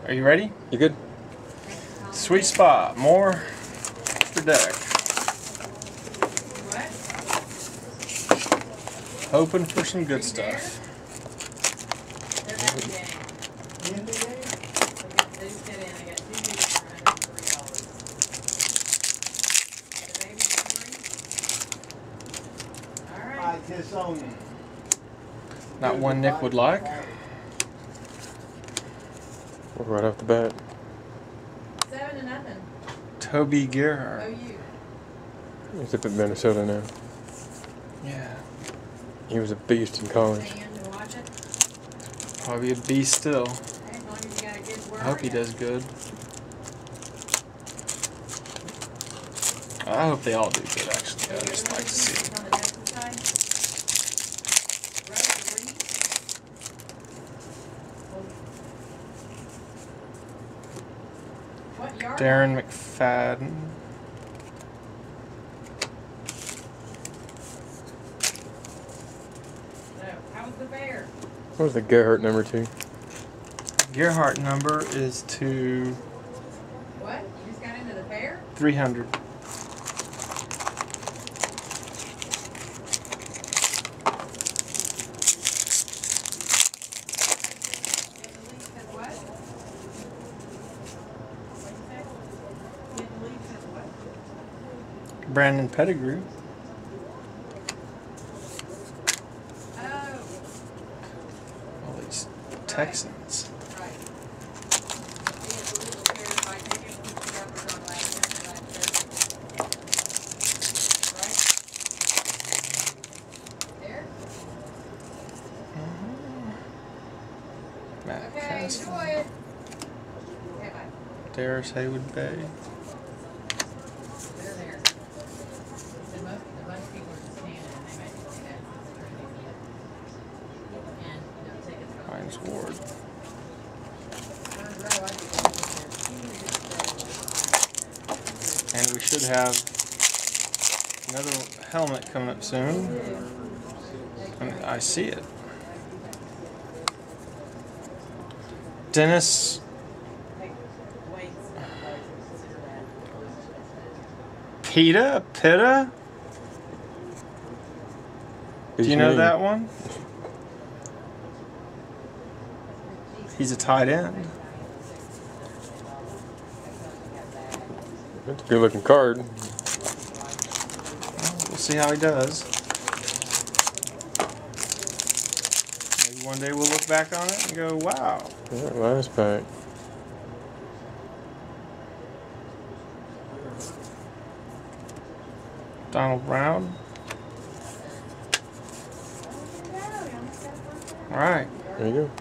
Are you ready? You good? Sweet spot. More for deck. Hoping for some good stuff. Not one Nick would like. Right off the bat. 7-0. Toby Gerhardt. OU. He's up at Minnesota now. Yeah. He was a beast in college. Stand to watch it. Probably a beast still. Hey, as long as you got a good word. I hope he does good. I hope they all do good, actually. I just like to see it. On the Texas side. Rose Reed. What yard? Darren McFadden. No. How was the bear? What was the Gerhardt number 2? Gerhardt number is to What? You just got into the bear? 300. Get the lead says what? What'd you say? Get the lead says what? Brandon Pettigrew. Oh, All these Texans. right. He has a legal care by taking the numbers on last Thursday. Right? There? Matt Okay, Castle. enjoy it. Okay, bye. Darius Haywood Bay. They're there. The bunch of people are just standing and they might just do that. And, take it from Hines Ward. third row, I'd be going with And we should have another helmet coming up soon. I see it. Dennis Pitta? Do you know that one? He's a tight end. That's a good looking card. Well, we'll see how he does. Maybe one day we'll look back on it and go, wow. Yeah, last pack. Donald Brown. All right. There you go.